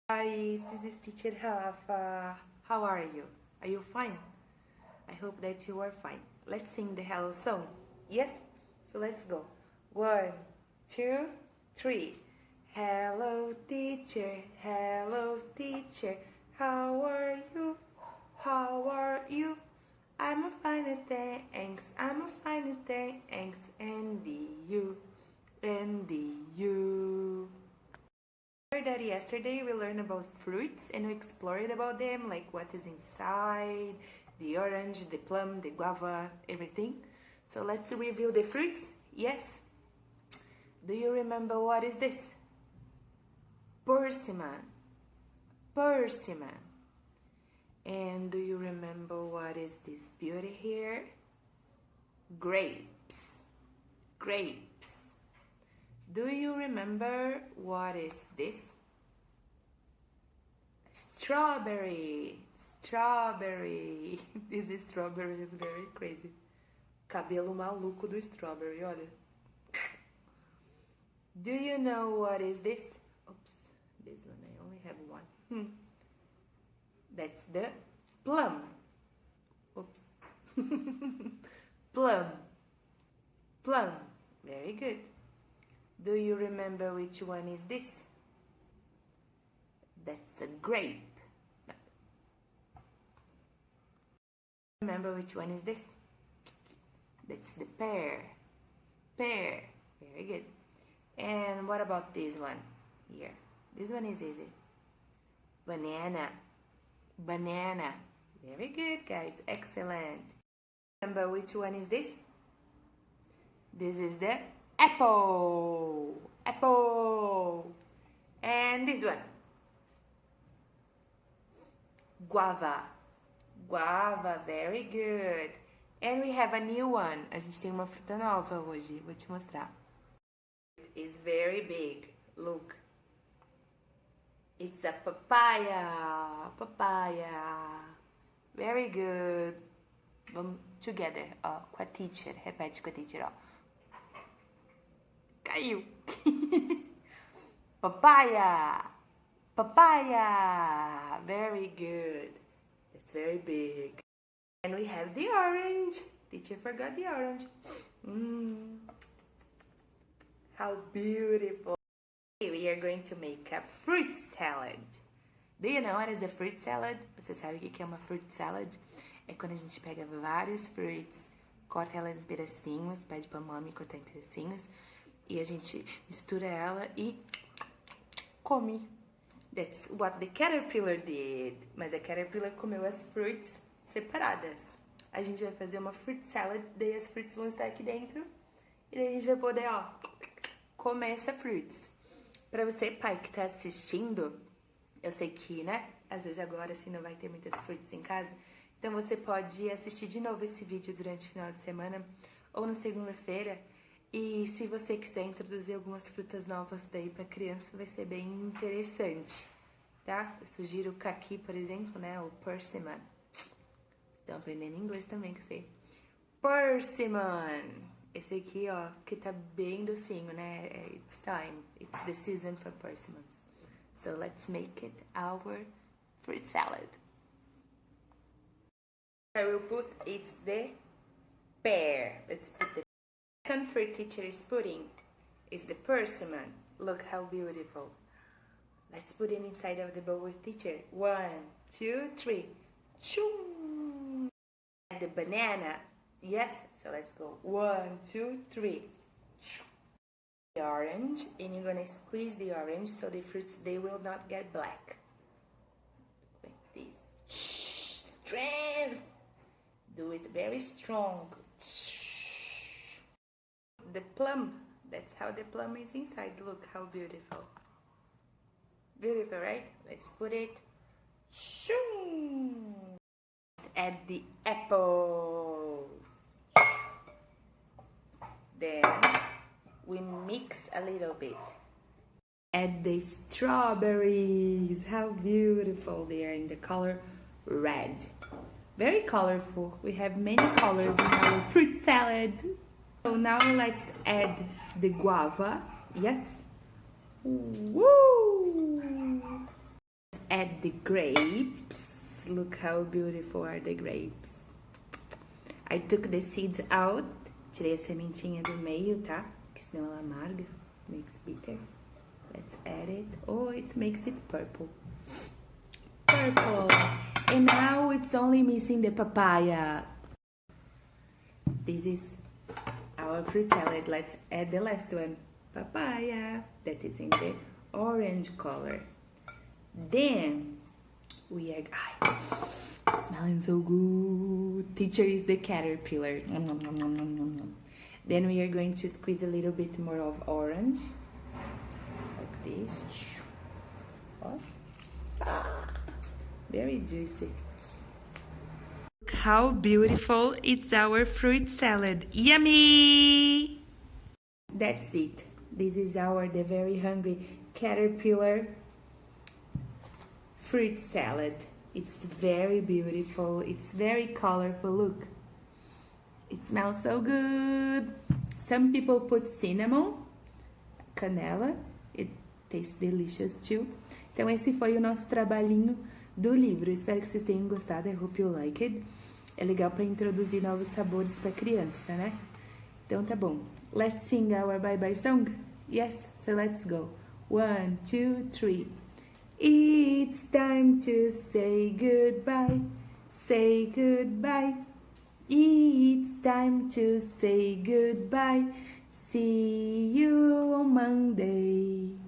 Hi, this is teacher Rafa. How are you? Are you fine? I hope that you are fine. Let's sing the hello song. Yes? So let's go. 1, 2, 3. Hello teacher, how are you? How are you? I'm a fine, thanks, thanks, and you, and you. That yesterday we learned about fruits and we explored about them, like what is inside, the orange, the plum, the guava, everything. So let's review the fruits. Yes. Do you remember what is this? Persimmon. Persimmon. And do you remember what is this beauty here? Grapes. Grapes. Do you remember what is this? Strawberry. Strawberry. This strawberry is very crazy. Cabelo maluco do strawberry, olha. Do you know what is this? Oops, this one I only have one. That's the plum. Oops. Plum. Plum. Very good. Do you remember which one is this? That's a grape. No. Remember which one is this? That's the pear. Pear. Very good. And what about this one here? This one is easy. Banana. Banana. Very good, guys. Excellent. Remember which one is this? This is the apple. Apple. And this one. Guava. Guava. Very good. And we have a new one. A gente tem uma fruta nova hoje. Vou te mostrar. It is very big. Look. It's a papaya. Papaya. Very good. Vamos together. Ó, com a teacher. Repete com a teacher, ó. Caiu. Papaya. Papaya. Very good. It's very big. And we have the orange. Teacher forgot the orange. How beautiful. We are going to make a fruit salad. Do you know what is a fruit salad? Você sabe o que é uma fruit salad? É quando a gente pega vários fruits, corta ela em pedacinhos, pede pra mami cortar em pedacinhos, e a gente mistura ela e come. That's what the caterpillar did. Mas a caterpillar comeu as fruits separadas. A gente vai fazer uma fruit salad, daí as fruits vão estar aqui dentro, e daí a gente vai poder, ó, comer essa fruits. Pra você, pai, que tá assistindo, eu sei que, né, às vezes agora assim não vai ter muitas frutas em casa, então você pode assistir de novo esse vídeo durante o final de semana ou na segunda-feira, e se você quiser introduzir algumas frutas novas daí pra criança, vai ser bem interessante, tá? Eu sugiro o caqui, por exemplo, né, o persimmon. Estão aprendendo inglês também, que eu sei. Persimmon. Esse aqui, ó, que tá bem docinho, né? It's time. It's the season for persimmons. So let's make it our fruit salad. I will put it's the pear. Let's put the second fruit teacher is putting is the persimmon. Look how beautiful. Let's put it inside of the bowl with teacher. 1, 2, 3. Choom! And the banana. Yes, so let's go. 1, 2, 3. The orange, and you're gonna squeeze the orange so the fruits, they will not get black. Like this. Strength. Do it very strong. The plum. That's how the plum is inside. Look how beautiful. Beautiful, right? Let's put it. Shoom. Let's add the apples. Then we mix a little bit. Add the strawberries. How beautiful they are in the color red. Very colorful. We have many colors in our fruit salad. So now let's add the guava. Yes. Woo! add the grapes. Look how beautiful are the grapes. I took the seeds out. Tirei a sementinha do meio, tá? Porque senão ela amarga. Makes bitter. Let's add it. Oh, it makes it purple. Purple. And now it's only missing the papaya. This is our fruit salad. Let's add the last one. Papaya. That is in the orange color. Then we are... It's smelling so good. Teacher is the caterpillar. Nom, nom, nom, nom, nom, nom, nom. Then we are going to squeeze a little bit more of orange. Like this. Oh. Very juicy. Look how beautiful it's our fruit salad. Yummy! That's it. This is the very hungry caterpillar fruit salad. It's very beautiful. It's very colorful. Look. It smells so good. Some people put cinnamon, canela. It tastes delicious too. Então esse foi o nosso trabalhinho do livro. Espero que vocês tenham gostado. I hope you like it. É legal para introduzir novos sabores para criança, né? Então tá bom. Let's sing our bye-bye song? Yes, so let's go. 1, 2, 3. It's time to say goodbye. Say goodbye. It's time to say goodbye. See you on Monday.